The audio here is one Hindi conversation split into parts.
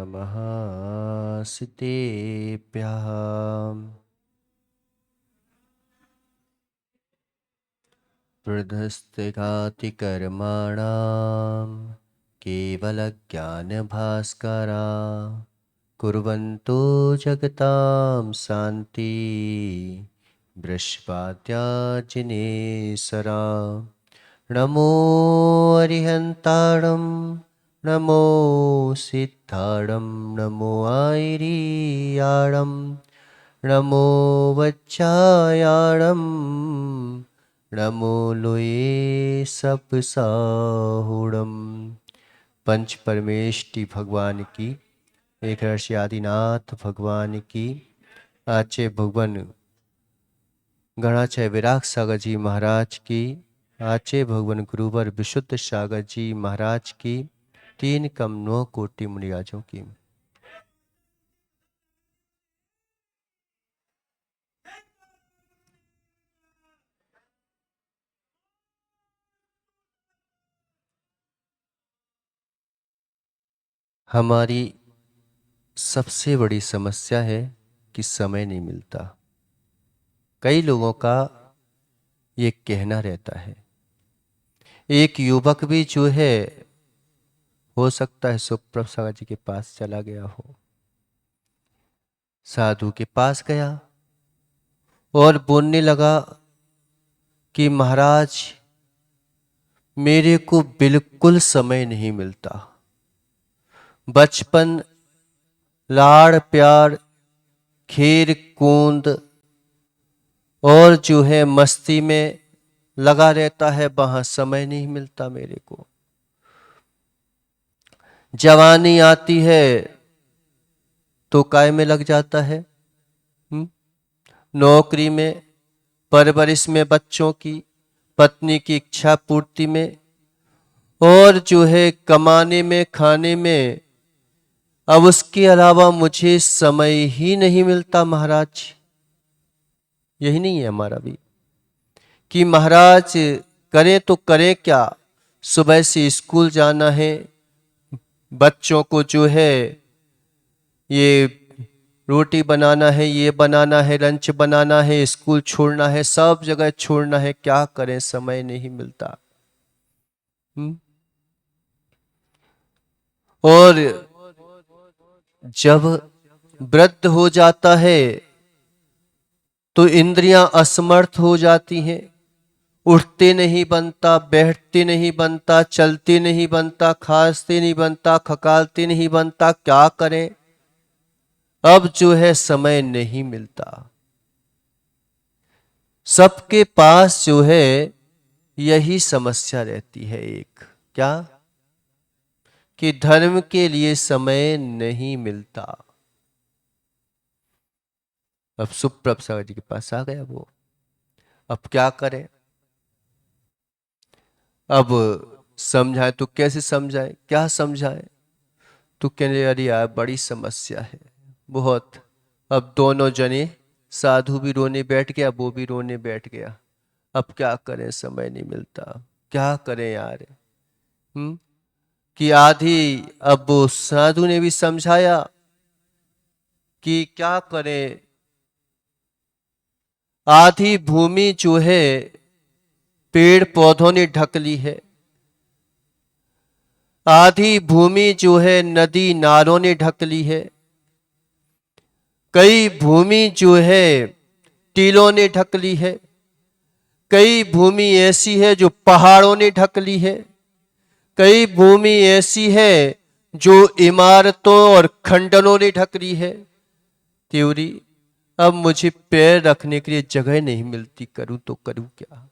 नमः सितेभ्यः। वृद्धस्थिघाति कर्माणां केवलज्ञानभास्करा कुर्वन्तो जगतां शान्ति बृहस्पत्याजिनेसरा। नमो अरिहन्ताणं नमो सिद्धाणं नमो आयर्याणं नमो वज्रायाणं नमो लोये सपसाहुणम्। पंच परमेष्टि भगवान की, एक ऋषि आदिनाथ भगवान की, आचे भगवान गणाचय विराग सागर जी महाराज की, आचे भगवान गुरुवर विशुद्ध सागर जी महाराज की, तीन कम 9 कोटि मुनिराजों की। हमारी सबसे बड़ी समस्या है कि समय नहीं मिलता। कई लोगों का ये कहना रहता है। एक युवक भी जो है, हो सकता है सुप्रभ सागर जी के पास चला गया हो, साधु के पास गया और बोलने लगा कि महाराज मेरे को बिल्कुल समय नहीं मिलता। बचपन, लाड़ प्यार, खेल कूद और जो है मस्ती में लगा रहता है, वहां समय नहीं मिलता मेरे को। जवानी आती है तो काय में लग जाता है, नौकरी में, परवरिश में बच्चों की, पत्नी की इच्छा पूर्ति में और जो है कमाने में, खाने में। अब उसके अलावा मुझे समय ही नहीं मिलता महाराज। यही नहीं है हमारा भी कि महाराज करें तो करें क्या। सुबह से स्कूल जाना है, बच्चों को जो है ये रोटी बनाना है, ये बनाना है, लंच बनाना है, स्कूल छोड़ना है, सब जगह छोड़ना है। क्या करें, समय नहीं मिलता। और जब वृद्ध हो जाता है तो इंद्रियां असमर्थ हो जाती हैं। उठते नहीं बनता, बैठते नहीं बनता, चलते नहीं बनता, खांसते नहीं बनता, खकालते नहीं बनता। क्या करें, अब जो है समय नहीं मिलता। सबके पास जो है यही समस्या रहती है एक, क्या कि धर्म के लिए समय नहीं मिलता। अब सुप्रभ सागर जी के पास आ गया वो, अब क्या करें। अब समझाए तो कैसे समझाए, क्या समझाए। तो कहने अरे यार बड़ी समस्या है बहुत। अब दोनों जने, साधु भी रोने बैठ गया, वो भी रोने बैठ गया। अब क्या करें, समय नहीं मिलता, क्या करें यार। कि आधी, अब वो साधु ने भी समझाया कि क्या करें। आधी भूमि जो है पेड़ पौधों ने ढक ली है, आधी भूमि जो है नदी नालों ने ढक ली है, कई भूमि जो है टीलों ने ढक ली है, कई भूमि ऐसी है जो पहाड़ों ने ढक ली है, कई भूमि ऐसी है जो इमारतों और खंडरों ने ढक ली है। त्योरी अब मुझे पैर रखने के लिए जगह नहीं मिलती, करूं तो करूं क्या।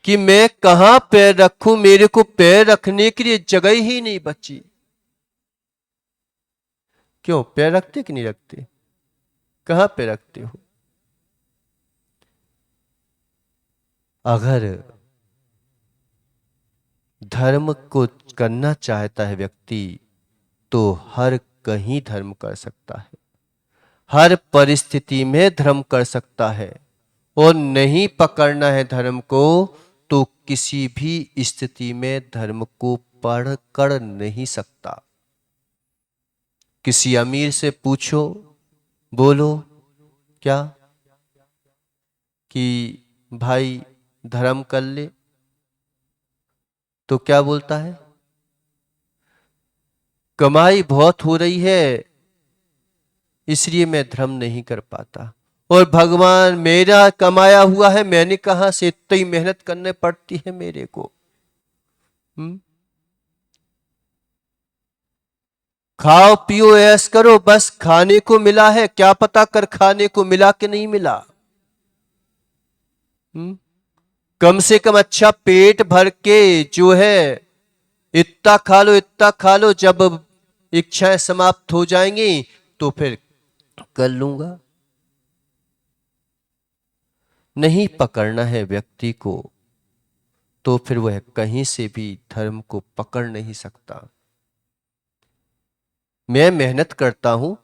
कि मैं कहां पैर रखूं, मेरे को पैर रखने के लिए जगह ही नहीं बची। क्यों, पैर रखते कि नहीं रखते, कहां पे रखते हो। अगर धर्म को करना चाहता है व्यक्ति तो हर कहीं धर्म कर सकता है, हर परिस्थिति में धर्म कर सकता है। और नहीं पकड़ना है धर्म को तो किसी भी स्थिति में धर्म को पढ़ कर नहीं सकता। किसी अमीर से पूछो, बोलो क्या कि भाई धर्म कर ले, तो क्या बोलता है? कमाई बहुत हो रही है इसलिए मैं धर्म नहीं कर पाता। और भगवान मेरा कमाया हुआ है, मैंने कहां से इतनी मेहनत करने पड़ती है मेरे को। खाओ पियो ऐश करो, बस खाने को मिला है, क्या पता कर खाने को मिला कि नहीं मिला। कम से कम अच्छा पेट भर के जो है इतना खा लो, इतना खा लो, जब इच्छाएं समाप्त हो जाएंगी तो फिर कर लूंगा। नहीं पकड़ना है व्यक्ति को तो फिर वह कहीं से भी धर्म को पकड़ नहीं सकता। मैं मेहनत करता हूं,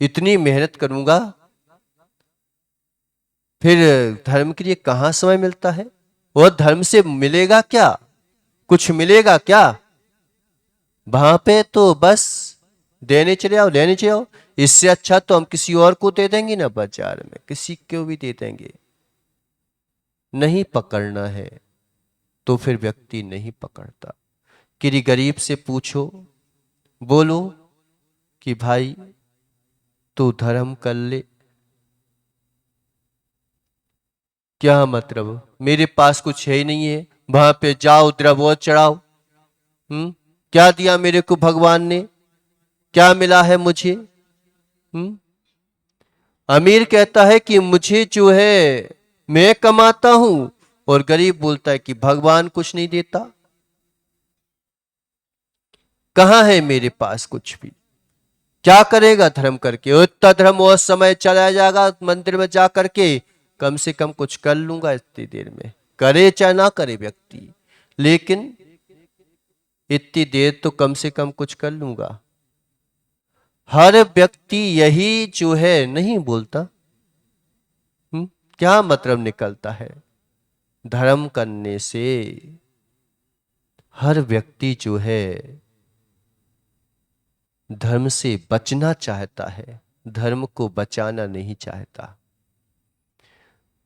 इतनी मेहनत करूंगा, फिर धर्म के लिए कहां समय मिलता है? और धर्म से मिलेगा क्या? कुछ मिलेगा क्या? वहां पे तो बस देने चले आओ, लेने चले आओ। इससे अच्छा तो हम किसी और को दे देंगे ना, बाजार में किसी को भी दे देंगे। नहीं पकड़ना है तो फिर व्यक्ति नहीं पकड़ता। किसी गरीब से पूछो, बोलो कि भाई तू धर्म कर ले, क्या मतलब? मेरे पास कुछ है ही नहीं है, वहां पे जाओ द्रव्य चढ़ाओ। क्या दिया मेरे को भगवान ने? क्या मिला है मुझे? अमीर कहता है कि मुझे जो है मैं कमाता हूं, और गरीब बोलता है कि भगवान कुछ नहीं देता। कहां है मेरे पास कुछ भी? क्या करेगा धर्म करके? उतना धर्म और समय चला जाएगा मंदिर में जा करके, कम से कम कुछ कर लूंगा इतनी देर में, करे चाहे ना करे व्यक्ति, लेकिन इतनी देर तो कम से कम कुछ कर लूंगा। हर व्यक्ति यही जो है नहीं बोलता। क्या मतलब निकलता है धर्म करने से? हर व्यक्ति जो है धर्म से बचना चाहता है, धर्म को बचाना नहीं चाहता।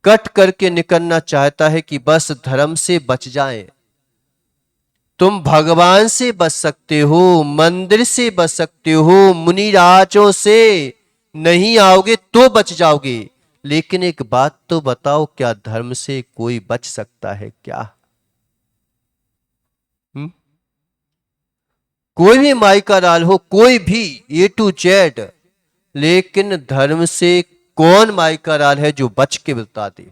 कट करके निकलना चाहता है कि बस धर्म से बच जाए। तुम भगवान से बच सकते हो, मंदिर से बच सकते हो, मुनि राजों से नहीं आओगे तो बच जाओगे, लेकिन एक बात तो बताओ, क्या धर्म से कोई बच सकता है क्या? कोई भी माई का लाल हो, कोई भी A to Z, लेकिन धर्म से कौन माई का लाल है जो बच के बता दे?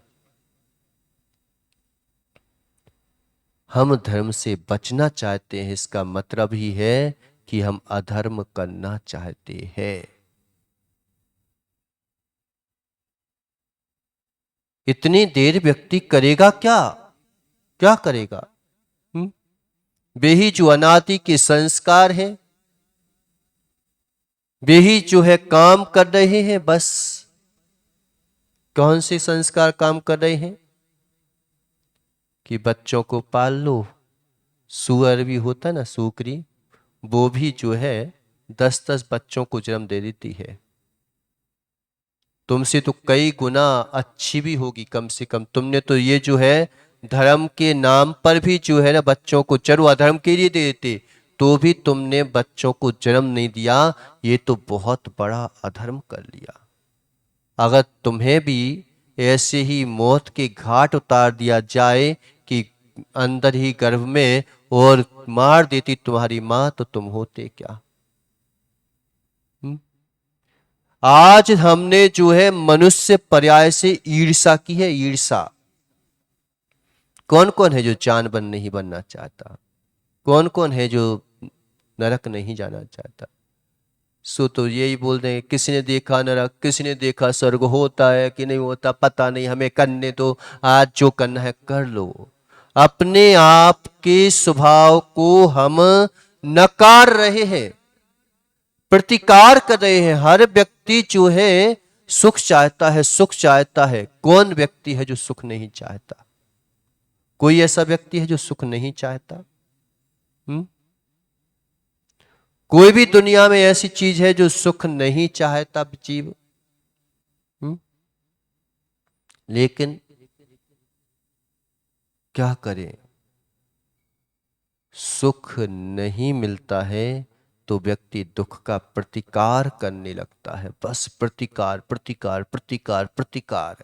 हम धर्म से बचना चाहते हैं, इसका मतलब ही है कि हम अधर्म करना चाहते हैं। इतनी देर व्यक्ति करेगा क्या? क्या करेगा? वे ही जो अनादि के संस्कार हैं, वे ही जो है काम कर रहे हैं। बस कौन से संस्कार काम कर रहे हैं? कि बच्चों को पाल लो। सुअर भी होता ना, सुकरी, वो भी जो है 10-10 बच्चों को जन्म दे देती है। तुमसे तो कई गुना अच्छी भी होगी, कम से कम तुमने तो ये जो है धर्म के नाम पर भी जो है ना बच्चों को, चलो अधर्म के लिए दे देते तो भी तुमने बच्चों को जन्म नहीं दिया, ये तो बहुत बड़ा अधर्म कर लिया। अगर तुम्हें भी ऐसे ही मौत के घाट उतार दिया जाए कि अंदर ही गर्भ में, और मार देती तुम्हारी मां, तो तुम होते क्या? आज हमने जो है मनुष्य पर्याय से ईर्षा की है, ईर्षा। कौन कौन है जो जानवर नहीं बनना चाहता? कौन कौन है जो नरक नहीं जाना चाहता? सो तो यही बोल रहे हैं, किसी ने देखा नरक, किसी ने देखा स्वर्ग, होता है कि नहीं होता पता नहीं, हमें करने दो, आज जो करना है कर लो। अपने आप के स्वभाव को हम नकार रहे हैं, प्रतिकार कर रहे हैं। हर व्यक्ति जो है सुख चाहता है, सुख चाहता है। कौन व्यक्ति है जो सुख नहीं चाहता? कोई ऐसा व्यक्ति है जो सुख नहीं चाहता? कोई भी दुनिया में ऐसी चीज है जो सुख नहीं चाहता जीव? लेकिन क्या करें, सुख नहीं मिलता है तो व्यक्ति दुख का प्रतिकार करने लगता है। बस प्रतिकार प्रतिकार प्रतिकार प्रतिकार।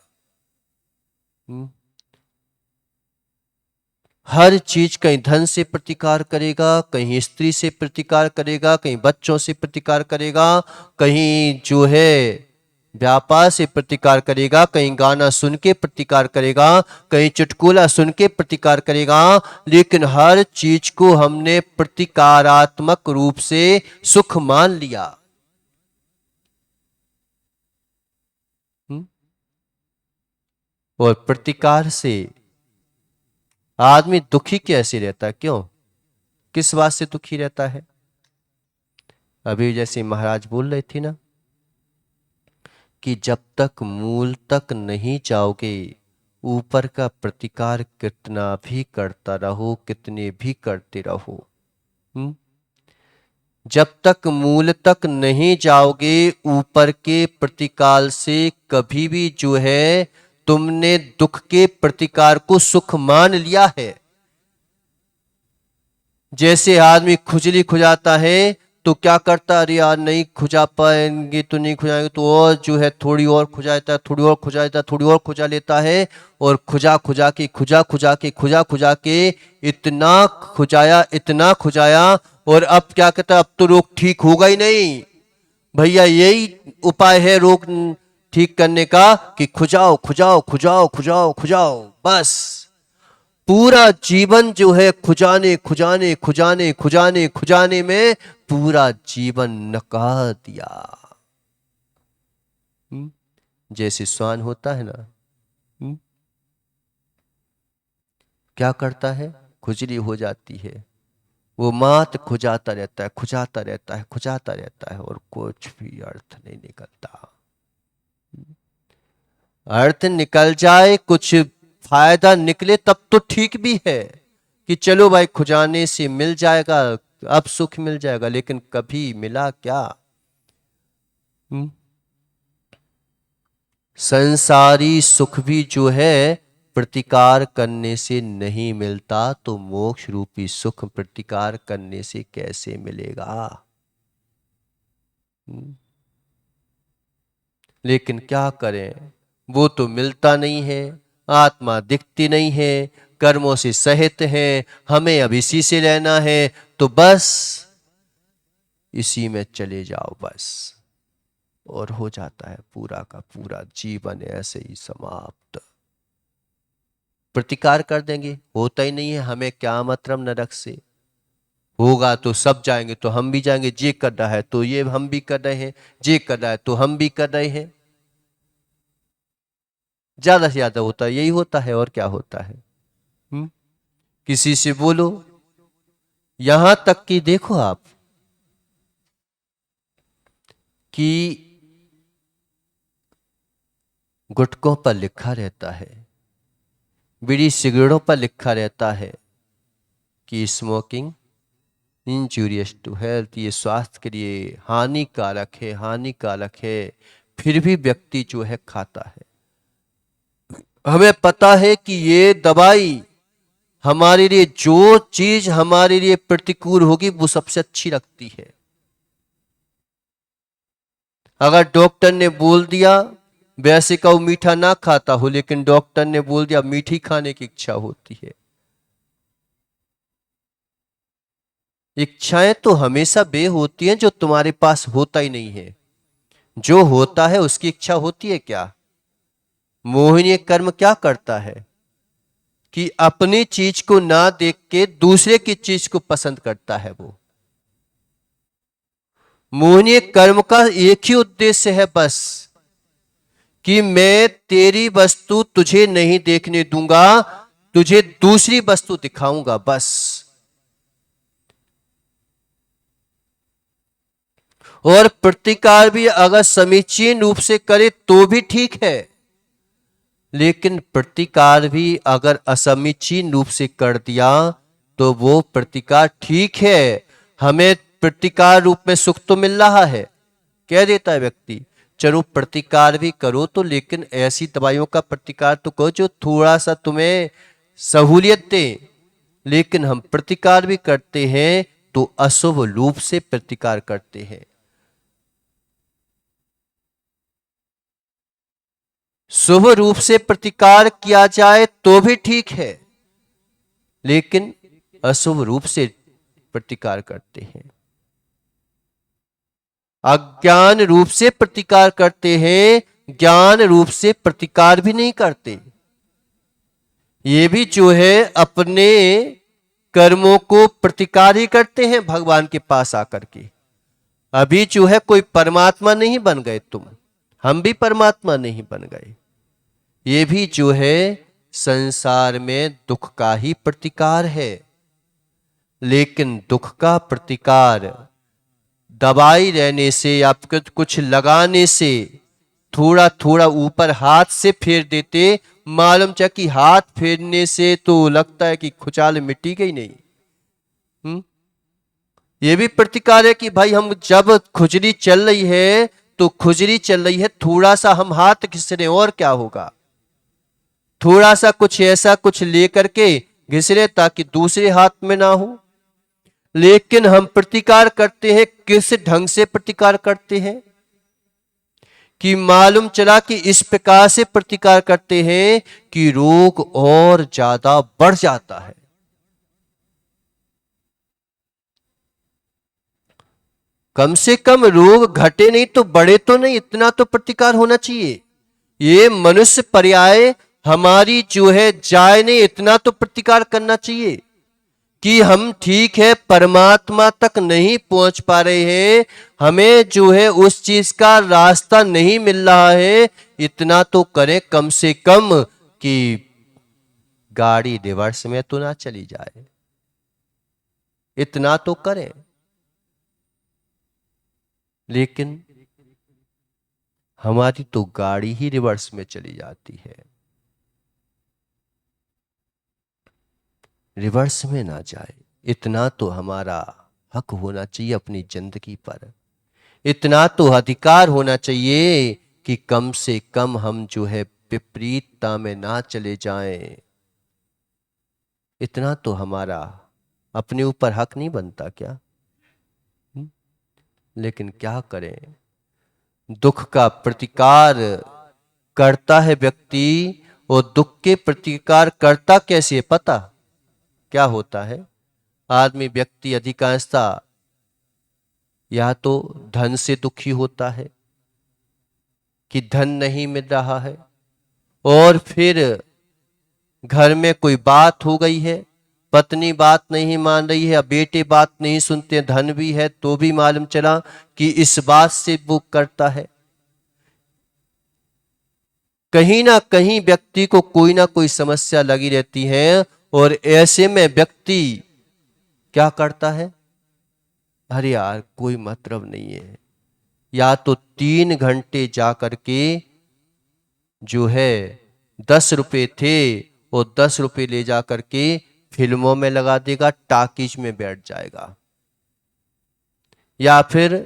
हर चीज, कहीं धन से प्रतिकार करेगा, कहीं स्त्री से प्रतिकार करेगा, कहीं बच्चों से प्रतिकार करेगा, कहीं जो है व्यापार से प्रतिकार करेगा, कहीं गाना सुन के प्रतिकार करेगा, कहीं चुटकुला सुन के प्रतिकार करेगा। लेकिन हर चीज को हमने प्रतिकारात्मक रूप से सुख मान लिया। और प्रतिकार से आदमी दुखी कैसे रहता है? क्यों, किस बात से दुखी रहता है? अभी जैसे महाराज बोल रहे थे ना कि जब तक मूल तक नहीं जाओगे, ऊपर का प्रतिकार कितना भी करता रहो, कितने भी करते रहो, जब तक मूल तक नहीं जाओगे, ऊपर के प्रतिकार से कभी भी जो है तुमने दुख के प्रतिकार को सुख मान लिया है। जैसे आदमी खुजली खुजाता है तो क्या करता, अरे यार नहीं खुजा पाएंगे तो नहीं खुजाएंगे, तो और जो है थोड़ी और खुजाता है, थोड़ी और खुजाता है, थोड़ी और खुजा लेता है, और खुजा खुजा के खुजा खुजा के खुजा खुजा के इतना खुजाया, और अब क्या कहता, अब तो रोग ठीक होगा ही नहीं भैया। यही उपाय है रोग ठीक करने का कि खुजाओ खुजाओ खुजाओ खुजाओ खुजाओ। बस पूरा जीवन जो है खुजाने खुजाने खुजाने खुजाने खुजाने में पूरा जीवन नका दिया। जैसे श्वान होता है ना, क्या करता है, खुजली हो जाती है, वो मात खुजाता रहता है, खुजाता रहता है, खुजाता रहता है, और कुछ भी अर्थ नहीं निकलता। अर्थ निकल जाए, कुछ फायदा निकले तब तो ठीक भी है कि चलो भाई खुजाने से मिल जाएगा, अब सुख मिल जाएगा, लेकिन कभी मिला क्या? संसारी सुख भी जो है प्रतिकार करने से नहीं मिलता, तो मोक्ष रूपी सुख प्रतिकार करने से कैसे मिलेगा? लेकिन क्या करें, वो तो मिलता नहीं है, आत्मा दिखती नहीं है, कर्मों से सहित है, हमें अब इसी से रहना है, तो बस इसी में चले जाओ बस, और हो जाता है पूरा का पूरा जीवन ऐसे ही समाप्त। प्रतिकार कर देंगे, होता ही नहीं है, हमें क्या मतलब नरक से, होगा तो सब जाएंगे तो हम भी जाएंगे, जे कर रहा है तो ये हम भी कर रहे हैं, जे कर रहा है तो हम भी कर रहे हैं। ज्यादा से ज्यादा होता है, यही होता है, और क्या होता है? किसी से बोलो, यहां तक कि देखो आप कि गुटकों पर लिखा रहता है, बीड़ी सिगरेटों पर लिखा रहता है कि स्मोकिंग इंजूरियस टू हेल्थ, ये स्वास्थ्य के लिए हानिकारक है, हानिकारक है, फिर भी व्यक्ति जो है खाता है। हमें पता है कि ये दवाई हमारे लिए, जो चीज हमारे लिए प्रतिकूल होगी वो सबसे अच्छी लगती है। अगर डॉक्टर ने बोल दिया, वैसे का वो मीठा ना खाता हो, लेकिन डॉक्टर ने बोल दिया मीठी खाने की इच्छा होती है। इच्छाएं तो हमेशा वे होती हैं जो तुम्हारे पास होता ही नहीं है, जो होता है उसकी इच्छा होती है क्या? मोहिनी कर्म क्या करता है कि अपनी चीज को ना देख के दूसरे की चीज को पसंद करता है। वो मोहिनी कर्म का एक ही उद्देश्य है बस, कि मैं तेरी वस्तु तुझे नहीं देखने दूंगा, तुझे दूसरी वस्तु दिखाऊंगा बस। और प्रतिकार भी अगर समीचीन रूप से करे तो भी ठीक है, लेकिन प्रतिकार भी अगर असमीचीन रूप से कर दिया तो वो प्रतिकार ठीक है। हमें प्रतिकार रूप में सुख तो मिल रहा है, कह देता है व्यक्ति चलो प्रतिकार भी करो तो, लेकिन ऐसी दवाइयों का प्रतिकार तो करो जो थोड़ा सा तुम्हें सहूलियत दे। लेकिन हम प्रतिकार भी करते हैं तो अशुभ रूप से प्रतिकार करते हैं। शुभ रूप से प्रतिकार किया जाए तो भी ठीक है, लेकिन अशुभ रूप से प्रतिकार करते हैं, अज्ञान रूप से प्रतिकार करते हैं, ज्ञान रूप से प्रतिकार भी नहीं करते। ये भी जो है अपने कर्मों को प्रतिकार ही करते हैं भगवान के पास आकर के। अभी जो है कोई परमात्मा नहीं बन गए तुम, हम भी परमात्मा नहीं बन गए। ये भी जो है संसार में दुख का ही प्रतिकार है, लेकिन दुख का प्रतिकार दवाई रहने से या कुछ लगाने से, थोड़ा थोड़ा ऊपर हाथ से फेर देते, मालूम चला कि हाथ फेरने से तो लगता है कि खुचाल मिट्टी गई नहीं। ये भी प्रतिकार है कि भाई हम जब खुजली चल रही है तो खुजली चल रही है, थोड़ा सा हम हाथ घिस रहे और क्या होगा, थोड़ा सा कुछ ऐसा कुछ लेकर के घिस रहे ताकि दूसरे हाथ में ना हो। लेकिन हम प्रतिकार करते हैं, किस ढंग से प्रतिकार करते हैं कि मालूम चला कि इस प्रकार से प्रतिकार करते हैं कि रोग और ज्यादा बढ़ जाता है। कम से कम रोग घटे नहीं तो बढ़े तो नहीं, इतना तो प्रतिकार होना चाहिए। ये मनुष्य पर्याय हमारी जो है जाए नहीं, इतना तो प्रतिकार करना चाहिए कि हम ठीक है परमात्मा तक नहीं पहुंच पा रहे हैं, हमें जो है उस चीज का रास्ता नहीं मिल रहा है, इतना तो करें कम से कम कि गाड़ी रिवर्स में तो ना चली जाए, इतना तो करें। लेकिन हमारी तो गाड़ी ही रिवर्स में चली जाती है। रिवर्स में ना जाए, इतना तो हमारा हक होना चाहिए अपनी जिंदगी पर, इतना तो अधिकार होना चाहिए कि कम से कम हम जो है विपरीतता में ना चले जाएं। इतना तो हमारा अपने ऊपर हक नहीं बनता क्या? लेकिन क्या करें, दुख का प्रतिकार करता है व्यक्ति, और दुख के प्रतिकार करता कैसे पता क्या होता है? आदमी व्यक्ति अधिकांशता या तो धन से दुखी होता है कि धन नहीं मिल रहा है, और फिर घर में कोई बात हो गई है, पत्नी बात नहीं मान रही है या बेटे बात नहीं सुनते, धन भी है तो भी मालूम चला कि इस बात से वो करता है। कहीं ना कहीं व्यक्ति को कोई ना कोई समस्या लगी रहती है, और ऐसे में व्यक्ति क्या करता है, अरे यार कोई मतलब नहीं है, या तो 3 घंटे जा करके जो है 10 रुपए थे और 10 रुपए ले जा करके फिल्मों में लगा देगा, टाकीज में बैठ जाएगा, या फिर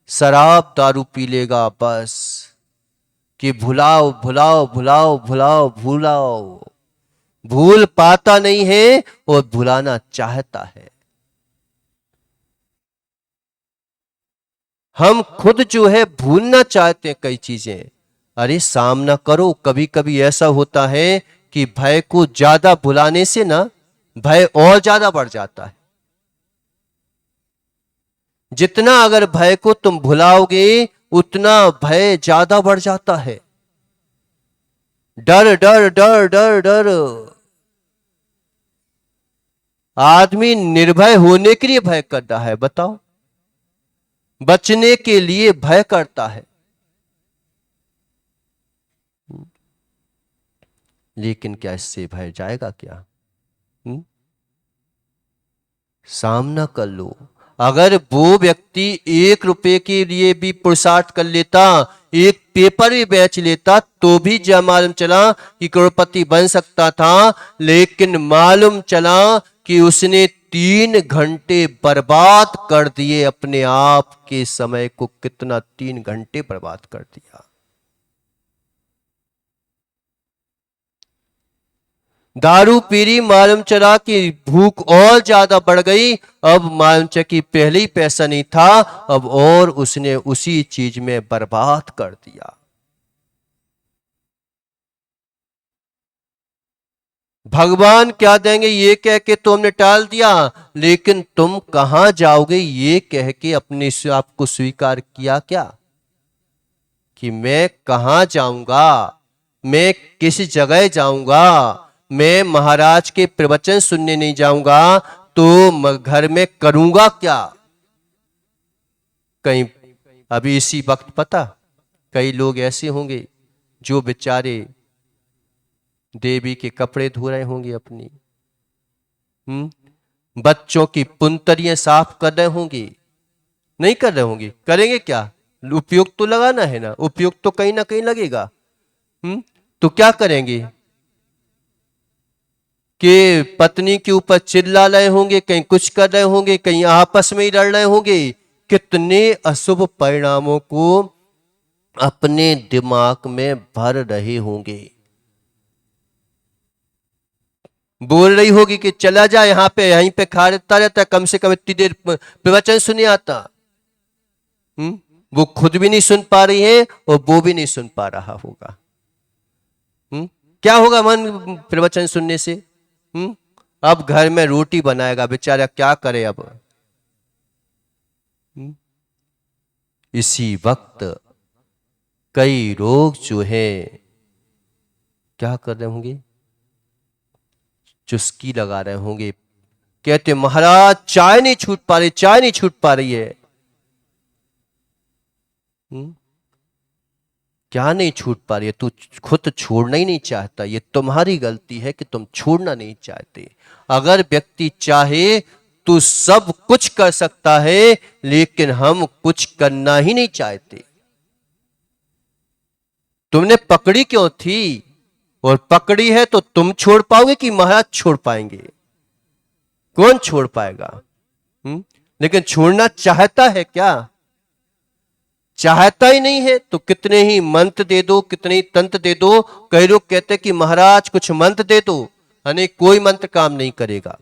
शराब दारू पी लेगा बस कि भुलाओ भुलाओ भुलाओ भुलाओ भुलाओ, भूल पाता नहीं है और भुलाना चाहता है। हम खुद जो है भूलना चाहते हैं कई चीजें। अरे सामना करो, कभी कभी ऐसा होता है कि भय को ज्यादा भुलाने से ना भय और ज्यादा बढ़ जाता है। जितना अगर भय को तुम भुलाओगे उतना भय ज्यादा बढ़ जाता है। डर डर डर डर डर, आदमी निर्भय होने के लिए भय कर रहा है, बताओ, बचने के लिए भय करता है। लेकिन क्या इससे भय जाएगा क्या? सामना कर लो, अगर वो व्यक्ति 1 रुपए के लिए भी पुरुषार्थ कर लेता, एक पेपर भी बेच लेता, तो भी जब मालूम चला कि करोड़पति बन सकता था, लेकिन मालूम चला कि उसने 3 घंटे बर्बाद कर दिए, अपने आप के समय को कितना 3 घंटे बर्बाद कर दिया। दारू पीरी, मालूम चला कि भूख और ज्यादा बढ़ गई, अब मालूम चला कि पहले ही पैसा नहीं था, अब और उसने उसी चीज में बर्बाद कर दिया। भगवान क्या देंगे ये कह के तुमने टाल दिया, लेकिन तुम कहां जाओगे ये कह के अपने आप को स्वीकार किया क्या, कि मैं कहां जाऊंगा, मैं किस जगह जाऊंगा, मैं महाराज के प्रवचन सुनने नहीं जाऊंगा तो घर में करूंगा क्या। कहीं अभी इसी वक्त पता कई लोग ऐसे होंगे जो बेचारे देवी के कपड़े धो रहे होंगे अपनी, बच्चों की पुंतरियां साफ कर रहे होंगे, नहीं कर रहे होंगे, करेंगे क्या, उपयोग तो लगाना है ना, उपयोग तो कहीं ना कहीं लगेगा। तो क्या करेंगे कि पत्नी के ऊपर चिल्ला रहे होंगे, कहीं कुछ कर रहे होंगे, कहीं आपस में ही लड़ रहे होंगे, कितने अशुभ परिणामों को अपने दिमाग में भर रहे होंगे। बोल रही होगी कि चला जा यहां पे, यहीं पे खा रहता, कम से कम इतनी देर प्रवचन सुने आता। वो खुद भी नहीं सुन पा रही है और वो भी नहीं सुन पा रहा होगा। क्या होगा मन प्रवचन सुनने से? अब घर में रोटी बनाएगा बेचारा, क्या करे अब। इसी वक्त कई लोग जो है क्या कर रहे होंगे, चुस्की लगा रहे होंगे, कहते महाराज चाय नहीं छूट पा रही, चाय नहीं छूट पा रही है। क्या नहीं छूट पा रही है? तू खुद छोड़ना ही नहीं चाहता, ये तुम्हारी गलती है कि तुम छोड़ना नहीं चाहते। अगर व्यक्ति चाहे तो सब कुछ कर सकता है, लेकिन हम कुछ करना ही नहीं चाहते। तुमने पकड़ी क्यों थी, और पकड़ी है तो तुम छोड़ पाओगे कि महाराज छोड़ पाएंगे? कौन छोड़ पाएगा? लेकिन छोड़ना चाहता है क्या? चाहता ही नहीं है तो कितने ही मंत्र दे दो, कितने ही तंत्र दे दो। कई लोग कहते हैं कि महाराज कुछ मंत्र दे दो, यानी कोई मंत्र काम नहीं करेगा।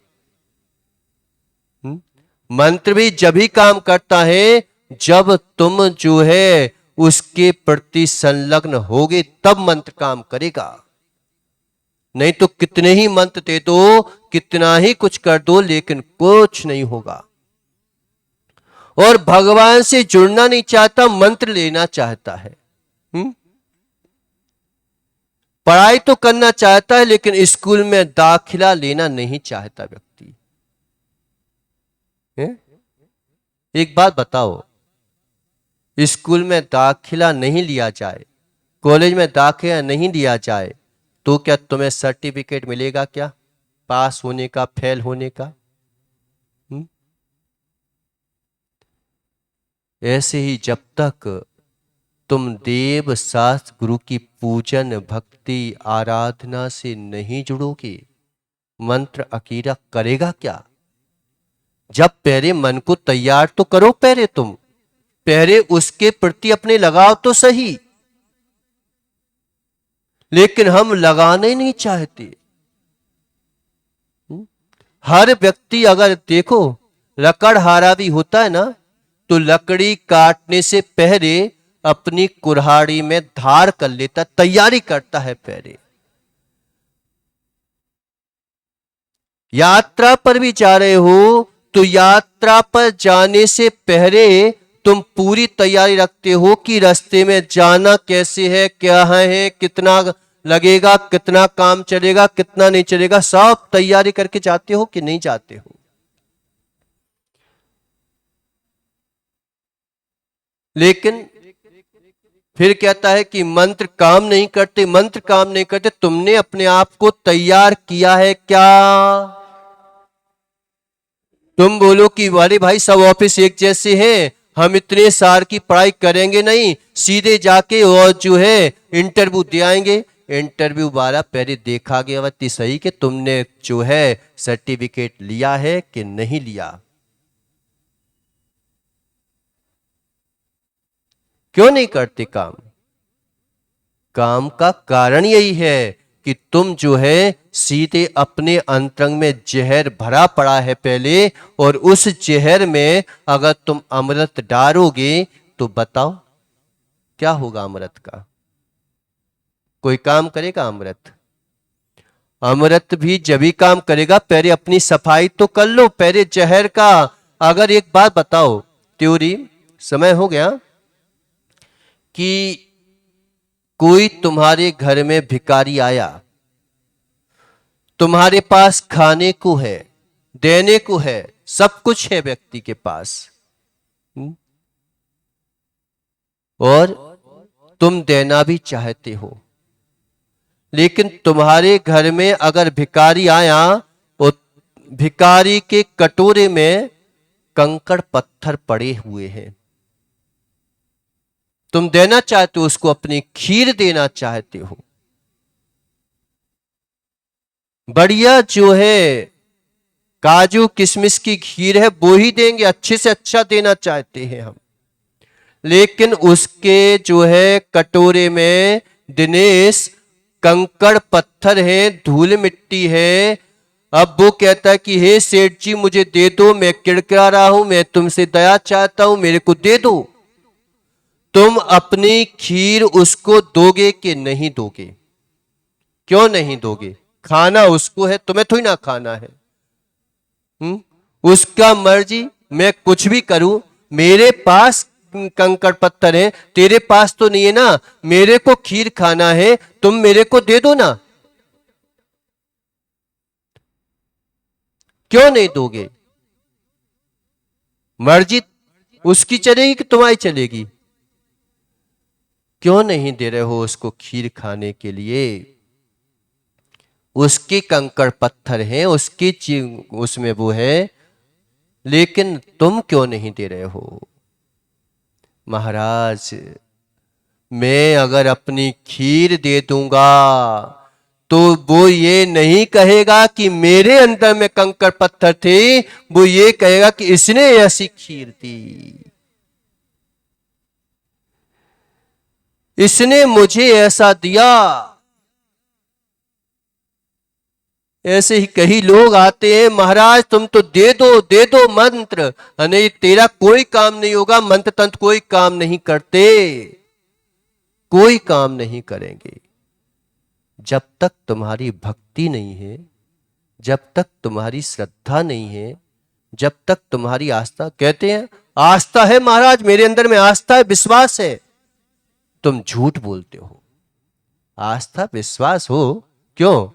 मंत्र भी जब ही काम करता है जब तुम जो है उसके प्रति संलग्न होगे, तब मंत्र काम करेगा। नहीं तो कितने ही मंत्र दे दो, कितना ही कुछ कर दो, लेकिन कुछ नहीं होगा। और भगवान से जुड़ना नहीं चाहता, मंत्र लेना चाहता है। पढ़ाई तो करना चाहता है, लेकिन स्कूल में दाखिला लेना नहीं चाहता व्यक्ति। एक बात बताओ, स्कूल में दाखिला नहीं लिया जाए, कॉलेज में दाखिला नहीं लिया जाए, तो क्या तुम्हें सर्टिफिकेट मिलेगा क्या पास होने का, फेल होने का? ऐसे ही जब तक तुम देव शास्त्र गुरु की पूजन भक्ति आराधना से नहीं जुड़ोगे, मंत्र अकीरा करेगा क्या? जब पहले मन को तैयार तो करो, पहले तुम पहले उसके प्रति अपने लगाव तो सही, लेकिन हम लगाने नहीं चाहते। हर व्यक्ति अगर देखो लकड़हारा भी होता है ना, तो लकड़ी काटने से पहले अपनी कुल्हाड़ी में धार कर लेता, तैयारी करता है पहले। यात्रा पर भी जा रहे हो तो यात्रा पर जाने से पहले तुम पूरी तैयारी रखते हो कि रास्ते में जाना कैसे है, क्या है, कितना लगेगा, कितना काम चलेगा, कितना नहीं चलेगा, सब तैयारी करके जाते हो कि नहीं जाते हो? लेकिन फिर कहता है कि मंत्र काम नहीं करते, मंत्र काम नहीं करते। तुमने अपने आप को तैयार किया है क्या? तुम बोलो कि अरे भाई सब ऑफिस एक जैसे हैं, हम इतने साल की पढ़ाई करेंगे नहीं, सीधे जाके और जो है इंटरव्यू दे आएंगे। इंटरव्यू वाला पहले देखा गया वती सही कि तुमने जो है सर्टिफिकेट लिया है कि नहीं लिया। क्यों नहीं करते काम? काम का कारण यही है कि तुम जो है सीधे अपने अंतरंग में जहर भरा पड़ा है पहले, और उस जहर में अगर तुम अमृत डालोगे तो बताओ क्या होगा अमृत का? कोई काम करेगा अमृत? अमृत भी जब ही काम करेगा, पहले अपनी सफाई तो कर लो पहले जहर का। अगर एक बात बताओ, त्योरी समय हो गया कि कोई तुम्हारे घर में भिखारी आया, तुम्हारे पास खाने को है, देने को है, सब कुछ है व्यक्ति के पास, और तुम देना भी चाहते हो, लेकिन तुम्हारे घर में अगर भिखारी आया और भिखारी के कटोरे में कंकड़ पत्थर पड़े हुए हैं, तुम देना चाहते हो उसको, अपनी खीर देना चाहते हो, बढ़िया जो है काजू किशमिश की खीर है वो ही देंगे, अच्छे से अच्छा देना चाहते हैं हम, लेकिन उसके जो है कटोरे में दिनेश कंकड़ पत्थर है, धूल मिट्टी है। अब वो कहता है कि हे सेठ जी मुझे दे दो, मैं किड़किड़ा रहा हूं, मैं तुमसे दया चाहता हूं, मेरे को दे दो। तुम अपनी खीर उसको दोगे कि नहीं दोगे? क्यों नहीं दोगे? खाना उसको है, तुम्हें थोड़ी ना खाना है। उसका मर्जी, मैं कुछ भी करूं, मेरे पास कंकड़ पत्थर है, तेरे पास तो नहीं है ना, मेरे को खीर खाना है, तुम मेरे को दे दो ना। क्यों नहीं दोगे? मर्जी उसकी चलेगी कि तुम्हारी चलेगी? क्यों नहीं दे रहे हो उसको खीर खाने के लिए? उसके कंकड़ पत्थर हैं, उसकी उसमें वो है, लेकिन तुम क्यों नहीं दे रहे हो? महाराज मैं अगर अपनी खीर दे दूंगा तो वो ये नहीं कहेगा कि मेरे अंदर में कंकड़ पत्थर थे, वो ये कहेगा कि इसने ऐसी खीर दी, इसने मुझे ऐसा दिया। ऐसे ही कई लोग आते हैं, महाराज तुम तो दे दो मंत्र, नहीं तेरा कोई काम नहीं होगा, मंत्र तंत्र कोई काम नहीं करते, कोई काम नहीं करेंगे। जब तक तुम्हारी भक्ति नहीं है, जब तक तुम्हारी श्रद्धा नहीं है, जब तक तुम्हारी आस्था, कहते हैं आस्था है महाराज मेरे अंदर में, आस्था है, विश्वास है, तुम झूठ बोलते हो। आस्था विश्वास हो क्यों?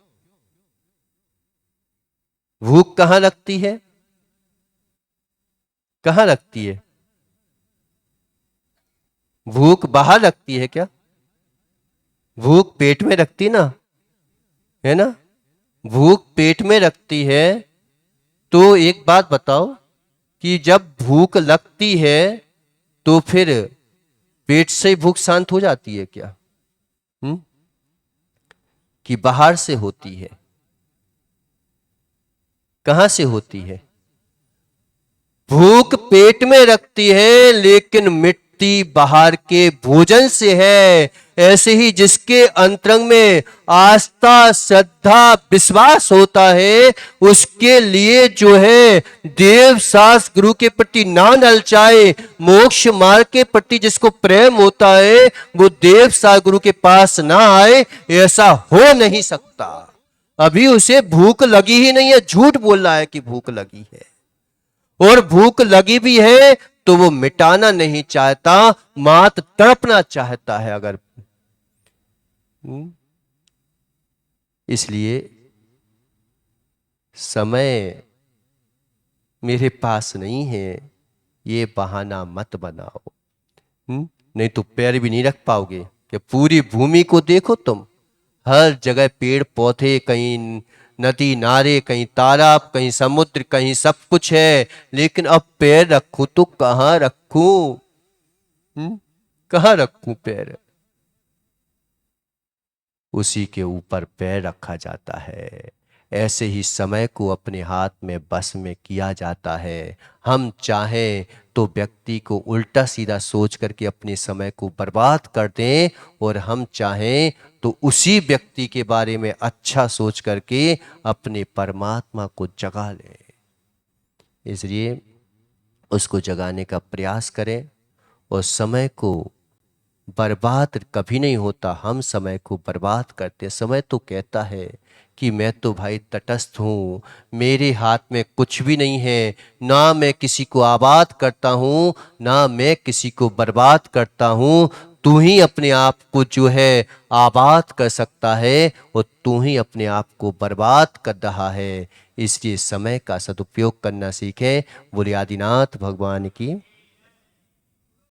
भूख कहां लगती है? कहां लगती है? भूख बाहर लगती है क्या? भूख पेट में लगती ना, है ना? भूख पेट में लगती है। तो एक बात बताओ कि जब भूख लगती है तो फिर पेट से भूख शांत हो जाती है क्या? कि बाहर से होती है? कहां से होती है? भूख पेट में रखती है लेकिन मिट्टी बाहर के भोजन से है। ऐसे ही जिसके अंतरंग में आस्था श्रद्धा विश्वास होता है, उसके लिए जो है देव शास्त्र गुरु के प्रति ना ललचाए, मोक्ष मार्ग के प्रति जिसको प्रेम होता है वो देव शास्त्र गुरु के पास ना आए, ऐसा हो नहीं सकता। अभी उसे भूख लगी ही नहीं है, झूठ बोल रहा है कि भूख लगी है, और भूख लगी भी है तो वो मिटाना नहीं चाहता, मात तड़पना चाहता है। अगर इसलिए समय मेरे पास नहीं है, ये बहाना मत बनाओ, नहीं तो पैर भी नहीं रख पाओगे। कि पूरी भूमि को देखो तुम, हर जगह पेड़ पौधे, कहीं नदी नारे, कहीं तालाब, कहीं समुद्र, कहीं सब कुछ है, लेकिन अब पैर रखूं तो कहाँ रखूं? कहाँ रखूं पैर? उसी के ऊपर पैर रखा जाता है। ऐसे ही समय को अपने हाथ में बस में किया जाता है। हम चाहें तो व्यक्ति को उल्टा सीधा सोच करके अपने समय को बर्बाद कर दें, और हम चाहें तो उसी व्यक्ति के बारे में अच्छा सोच करके अपने परमात्मा को जगा लें। इसलिए उसको जगाने का प्रयास करें, और समय को बर्बाद कभी नहीं होता, हम समय को बर्बाद करते। समय तो कहता है कि मैं तो भाई तटस्थ हूँ, मेरे हाथ में कुछ भी नहीं है, ना मैं किसी को आबाद करता हूँ, ना मैं किसी को बर्बाद करता हूँ। तू ही अपने आप को जो है आबाद कर सकता है, और तू ही अपने आप को बर्बाद कर रहा है। इसलिए समय का सदुपयोग करना सीखें। बोले आदिनाथ भगवान की।